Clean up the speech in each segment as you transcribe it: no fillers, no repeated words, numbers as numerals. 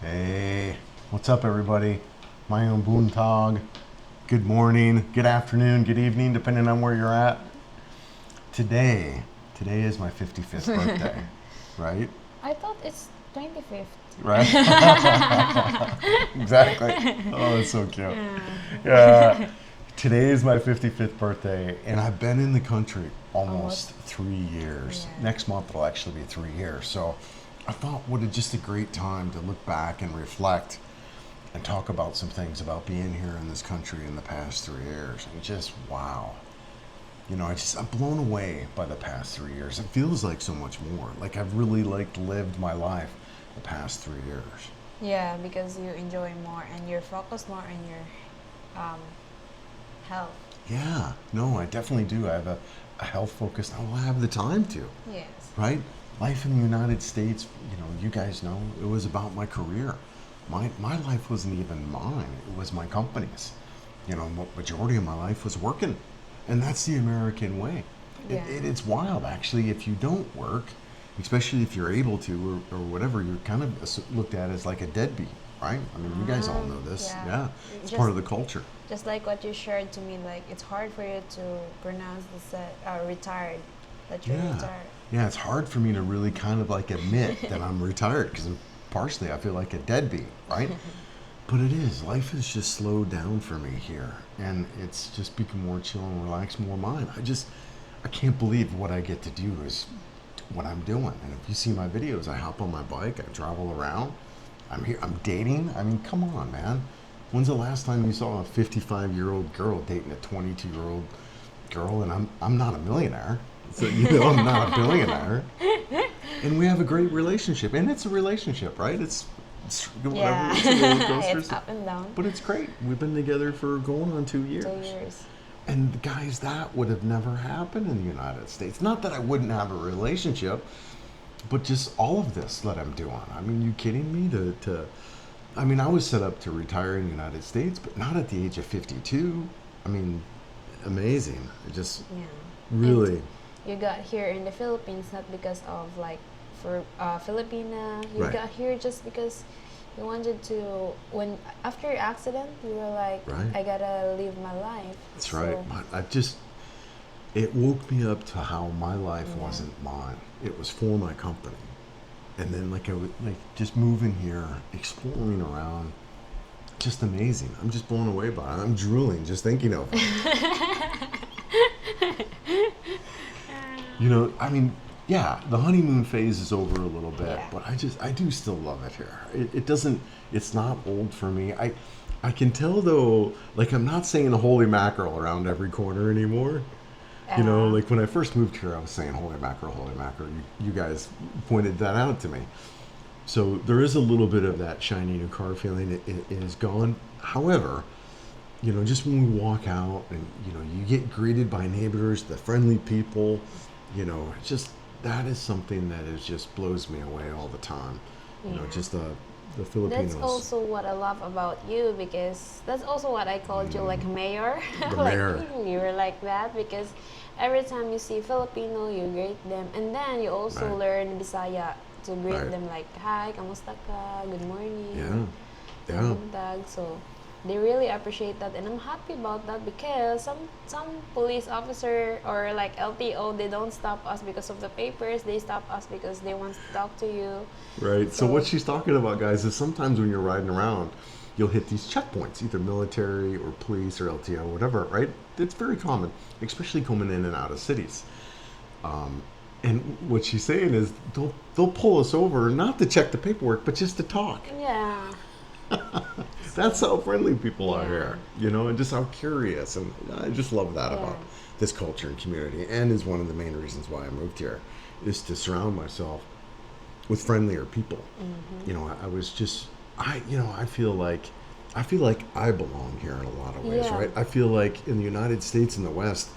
Hey, what's up, everybody? My own Boontog. Good morning, good afternoon, good evening, depending on where you're at. Today, today is my 55th birthday, right? I thought it's 25th. Right? Exactly. Oh, that's so cute. Yeah. Today is my 55th birthday, and I've been in the country almost 3 years. Yeah. Next month it'll actually be 3 years. So I thought, what a just a great time to look back and reflect and talk about some things about being here in this country in the past 3 years. And just wow. I'm blown away by the past 3 years. It feels like so much more. Like I've really lived my life the past 3 years. Yeah, because you enjoy more and you're focused more on your health. Yeah, no, I definitely do. I have a health focus. Now I have the time to, Yes. right? Life in the United States, you guys know, it was about my career. My life wasn't even mine. It was my company's. Majority of my life was working. And that's the American way. Yeah. It's wild, actually, if you don't work, especially if you're able to or whatever, you're kind of looked at as like a deadbeat, right? I mean, you guys all know this. Yeah. Yeah, it's Just- part of the culture. Just like what you shared to me, like it's hard for you to pronounce retired, that you're Yeah. retired. Yeah, it's hard for me to really kind of like admit that I'm retired because partially I feel like a deadbeat, right? But it is. Life has just slowed down for me here, and it's just become more chill and relaxed, more mine. I can't believe what I get to do is what I'm doing. And if you see my videos, I hop on my bike, I travel around. I'm here. I'm dating. I mean, come on, man. When's the last time you saw a 55-year-old girl dating a 22-year-old girl? And I'm not a millionaire, so I'm not a billionaire. And we have a great relationship, and it's a relationship, right? It's whatever. Yeah. It's a roller coaster. It's up and down. But it's great. We've been together for going on 2 years. 2 years. And guys, that would have never happened in the United States. Not that I wouldn't have a relationship, but just all of this that I'm doing. I mean, you kidding me? I mean, I was set up to retire in the United States, but not at the age of 52. I mean, amazing. It just Yeah. really, You got here in the Philippines not because of like for Filipina. You Right. got here just because you wanted to. When after your accident, you were like, Right. I gotta live my life. that's So, right. But it woke me up to how my life Yeah. wasn't mine. It was for my company. And then I would just moving here, exploring around, just amazing. I'm just blown away by it. I'm drooling just thinking of it. I mean, yeah, the honeymoon phase is over a little bit, Yeah. but I do still love it here. It's not old for me. I can tell though, like I'm not saying holy mackerel around every corner anymore. Like when I first moved here, I was saying holy mackerel, holy mackerel. You guys pointed that out to me. So there is a little bit of that shiny new car feeling. It is gone. However, just when we walk out and, you get greeted by neighbors, the friendly people, it's just, that is something that just blows me away all the time. Yeah. Just the Filipinos. That's also what I love about you, because that's also what I called you, like mayor. The Like mayor. you were like that because every time you see Filipino, you greet them, and then you also Right. learn Bisaya to greet Right. them like, hi, kamusta ka, good morning, Yeah. Yeah. buntag. So they really appreciate that, and I'm happy about that because some police officer or like LTO, they don't stop us because of the papers. They stop us because they want to talk to you. Right. So So- what she's talking about, guys, is sometimes when you're riding around, you'll hit these checkpoints, either military or police or LTO, whatever, right? It's very common, especially coming in and out of cities. And what she's saying is they'll pull us over, not to check the paperwork, but just to talk. Yeah. That's how friendly people are Yeah. here, and just how curious. And I just love that about Yeah. this culture and community, and is one of the main reasons why I moved here, is to surround myself with friendlier people. I was just, I feel like I belong here in a lot of ways, Yeah. right? I feel like in the United States and the West,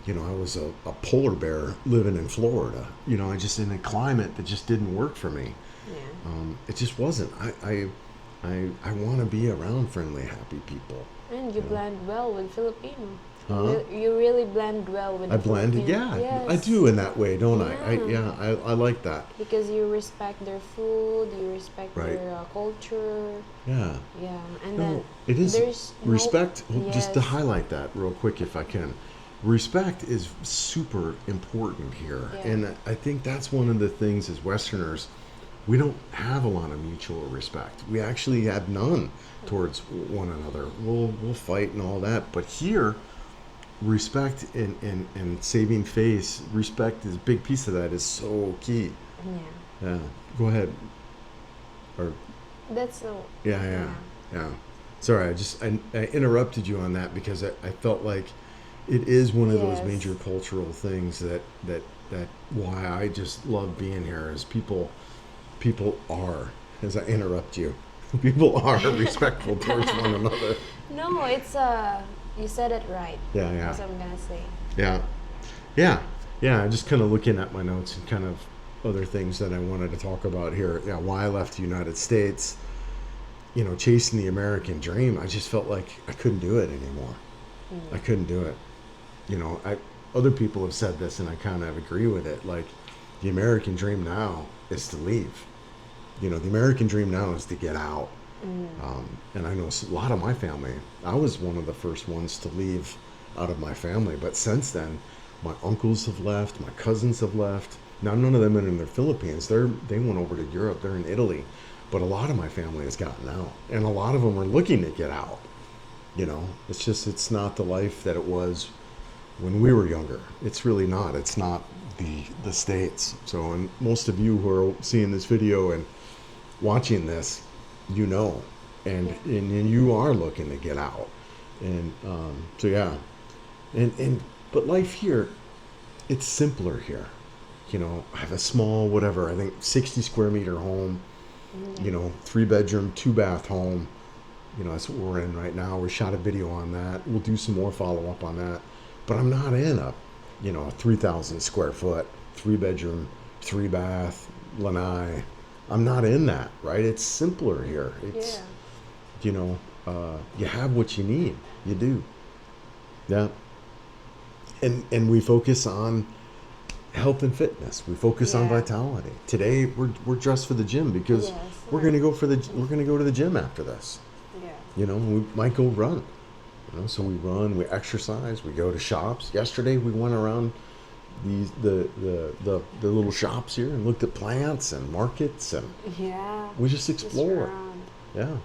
I was a polar bear living in Florida. I just in a climate that just didn't work for me. Yeah. It just wasn't. I want to be around friendly, happy people. And you blend well with Filipino. Huh? You really blend well with I the blend. Filipino. Yeah, I Yes. do in that way, don't I? Yeah. I like that. Because you respect their food, you respect Right. their culture. Yeah. Yeah, and No, then it is there's no. respect. Just to Yes. highlight that real quick, if I can, respect is super important here, Yeah. and I think that's one of the things as Westerners, we don't have a lot of mutual respect. We actually have none towards one another. We'll fight and all that, but here, respect and saving face, respect is a big piece of that. Is so key. Yeah. Yeah. Go ahead. Or That's so. yeah. Sorry, I interrupted you on that because I felt like it is one of those Yes. major cultural things that why I just love being here is people are, as I interrupt you, people are respectful towards one another. No, it's you said it right. Yeah, That's what I'm gonna say. yeah, yeah, yeah. I'm just kind of looking at my notes and kind of other things that I wanted to talk about here. Yeah, why I left the United States. You know, chasing the American dream. I just felt like I couldn't do it anymore. I couldn't do it. You know, other people have said this, and I kind of agree with it. Like, the American dream now is to leave. You know, the American dream now is to get out. And I know a lot of my family. I was one of the first ones to leave out of my family, but since then, my uncles have left, my cousins have left. Now, none of them are in the Philippines. They went over to Europe. They're in Italy, but a lot of my family has gotten out, and a lot of them are looking to get out. You know, it's not the life that it was when we were younger. It's really not. It's not the States. So, and most of you who are seeing this video and watching this, you know, and you are looking to get out, and so yeah, and but life here, it's simpler here. You know, I have a small whatever, I think 60 square meter home. You know, 3 bedroom, 2 bath home. You know, that's what we're in right now. We shot a video on that. We'll do some more follow up on that. But I'm not in a 3,000 square foot, 3 bedroom, 3 bath, lanai. I'm not in that, right? It's simpler here. It's, Yeah. you know, you have what you need. You do. Yeah. And we focus on health and fitness. We focus on Yeah. vitality. Today we're dressed for the gym because Yes. we're gonna go to the gym after this. Yeah. You know, we might go run. You know, so we run, we exercise, we go to shops. Yesterday we went around the little shops here and looked at plants and markets, and Yeah. we just explored. around. Yeah,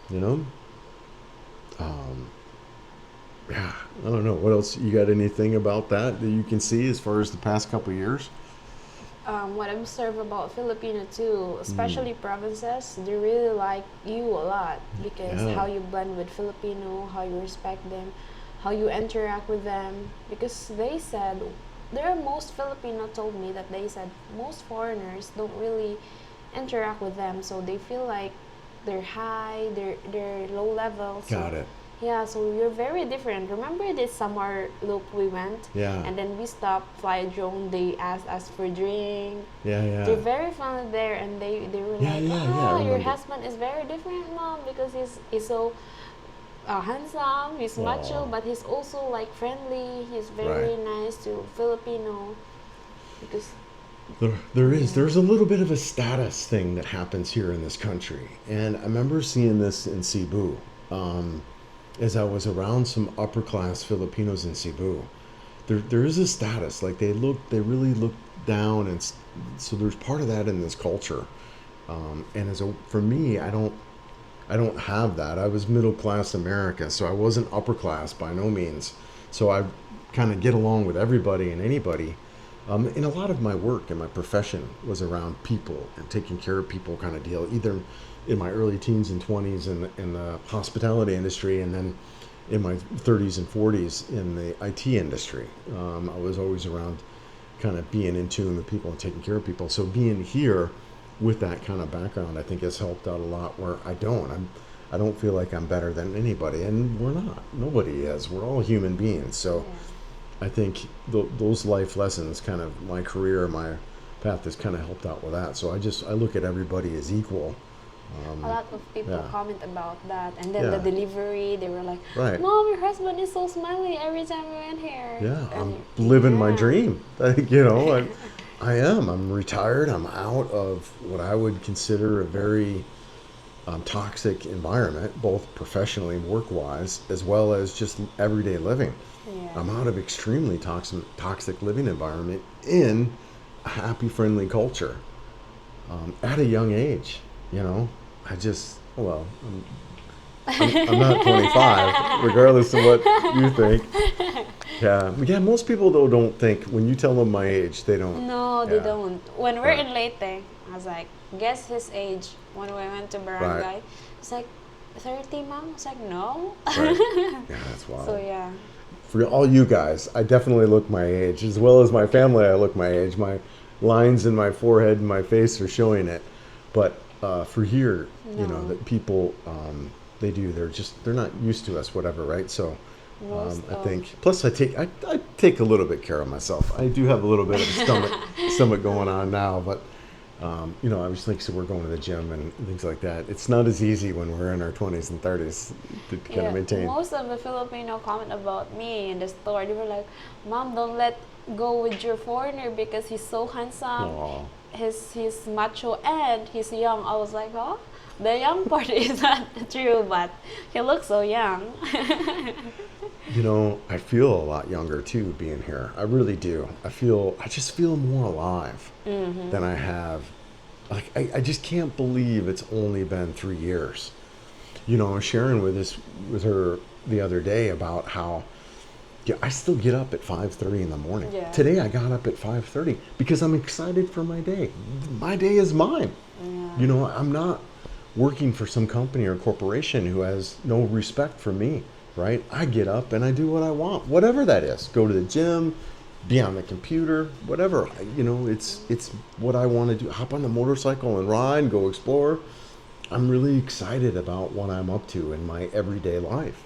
you know. Yeah, I don't know. What else? You got anything about that you can see as far as the past couple of years? What I observe about Filipino too, Mm. especially provinces, they really like you a lot because Yeah. how you blend with Filipino, how you respect them, how you interact with them. Because they said, most Filipino told me that they said most foreigners don't really interact with them, so they feel like they're high, they're low level. So Got it. yeah, so you're very different. Remember this summer loop we went? Yeah. And then we stopped, fly a drone, they asked us for drink. Yeah, yeah. They're very fun there, and they were Yeah, like, yeah, yeah, I your remember. husband is very different, mom, because he's so handsome, he's macho, Aw. but he's also like friendly, he's very Right. nice to Filipino. Because There's a little bit of a status thing that happens here in this country, and I remember seeing this in Cebu, as I was around some upper class Filipinos in Cebu. There is a status, like they really look down, and so there's part of that in this culture, and for me, I don't have that. I was middle class America, so I wasn't upper class by no means. So I kind of get along with everybody and anybody. And a lot of my work and my profession was around people and taking care of people kind of deal, either in my early teens and 20s in the hospitality industry, and then in my 30s and 40s in the IT industry. I was always around kind of being in tune with people and taking care of people. So being here with that kind of background, I think has helped out a lot, where I don't feel like I'm better than anybody, and we're not. Nobody is. We're all human beings. So I think those life lessons, kind of my career, my path, has kind of helped out with that. So I look at everybody as equal, A lot of people yeah. comment about that, and then Yeah. the delivery, they were like, Right. "Mom, your husband is so smiley every time we went here." Yeah, I'm And living my yeah. dream. You know, I am. I'm retired. I'm out of what I would consider a very toxic environment, both professionally and work-wise, as well as just everyday living. Yeah. I'm out of extremely toxic living environment in a happy, friendly culture at a young age. You know, I just well, I'm not 25, regardless of what you think. Yeah, yeah. Most people though don't think when you tell them my age, they don't. No, they Yeah, don't. When we're right, in Leyte, I was like, guess his age when we went to right, barangay. It's like, 30, Mom? I was like, no. right. Yeah, that's So, wild. yeah. For all you guys, I definitely look my age, as well as my family. I look my age. My lines in my forehead and my face are showing it. But for here, you know, No. that people they do. They're not used to us, whatever, right? So. Most I of. think. Plus, I take a little bit care of myself. I do have a little bit of stomach going on now, but you know, I was thinking, so we're going to the gym and things like that. It's not as easy when we're in our 20s and 30s to kind of Yeah, maintain. most of the Filipino comment about me in the store. They were like, "Mom, don't let go with your foreigner because he's so handsome. Aw. He's macho and he's young." I was like, "Oh, the young part is not true, but he looks so young." You know, I feel a lot younger too being here. I really do. I just feel more alive than I have. Like, I just can't believe it's only been 3 years. You know, I was sharing with her the other day about how yeah, I still get up at 5:30 in the morning. Yeah. Today I got up at 5:30 because I'm excited for my day. My day is mine. Yeah. You know, I'm not working for some company or corporation who has no respect for me, right? I get up and I do what I want, whatever that is. Go to the gym, be on the computer, whatever. You know, it's what I want to do. Hop on the motorcycle and ride, go explore. I'm really excited about what I'm up to in my everyday life,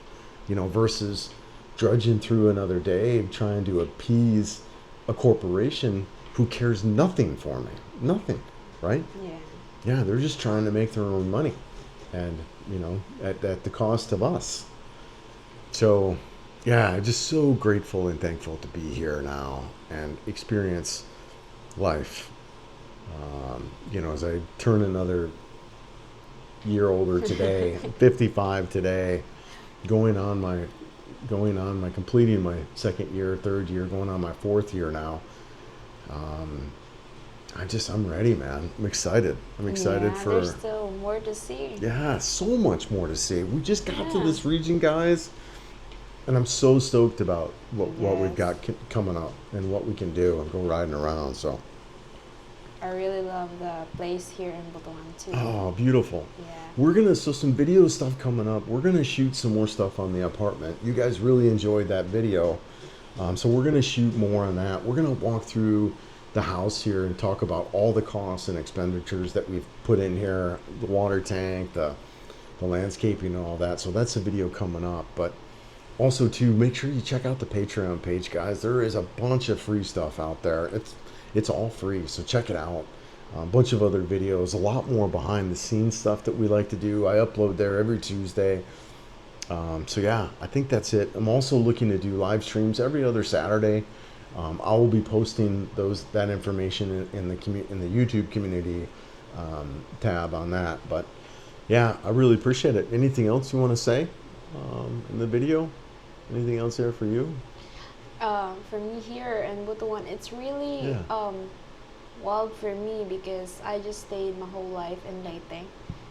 you know, versus drudging through another day trying to appease a corporation who cares nothing for me. Nothing, right? Yeah. Yeah, they're just trying to make their own money and, you know, at the cost of us. So, yeah, I'm just so grateful and thankful to be here now and experience life. You know, as I turn another year older today, 55 today, going on my completing my second year, third year, going on my fourth year now. I'm ready, man. I'm excited. I'm excited Yeah, for there's still more to see. yeah, so much more to see. We just got to Yeah. this region, guys, and I'm so stoked about what we've Yes. got coming up and what we can do and go riding around. So, I really love the place here in Butuan too. oh, beautiful. Yeah. We're gonna so some video stuff coming up. We're gonna shoot some more stuff on the apartment. You guys really enjoyed that video, so we're gonna shoot more on that. We're gonna walk through the house here and talk about all the costs and expenditures that we've put in here, the water tank, the landscaping and all that. So that's a video coming up. But also too, make sure you check out the Patreon page, guys. There is a bunch of free stuff out there. It's all free, so check it out. A bunch of other videos, a lot more behind the scenes stuff that we like to do. I upload there every Tuesday. So yeah, I think that's it. I'm also looking to do live streams every other Saturday. I will be posting that information in the YouTube community tab on that. But yeah, I really appreciate it. Anything else you want to say in the video? Anything else there for you? For me here in Butuan, it's really Yeah. wild for me because I just stayed my whole life in Leyte.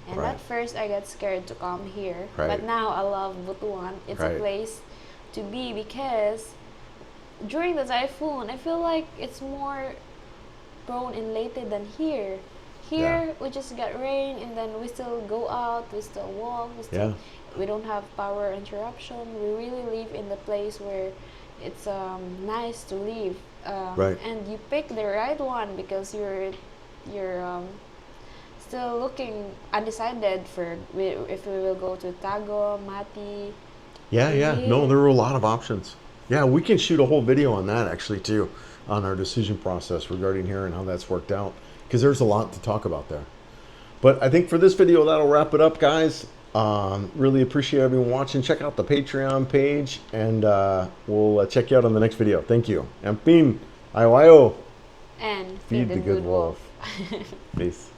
And Right. at first I got scared to come here. Right. But now I love Butuan. It's Right. a place to be because during the typhoon, I feel like it's more prone in Leyte than here. Here, we just got rain and then we still go out, we still walk, we don't have power interruption. We really live in the place where it's nice to live. Right. And you pick the right one because you're still looking undecided for if we will go to Tago, Mati. Yeah. No, there were a lot of options. Yeah, we can shoot a whole video on that actually too, on our decision process regarding here and how that's worked out, because there's a lot to talk about there. But I think for this video, that'll wrap it up, guys. Really appreciate everyone watching. Check out the Patreon page, and we'll check you out on the next video. Thank you. Ampin, ayo ayo. And Feed the good wolf. Peace.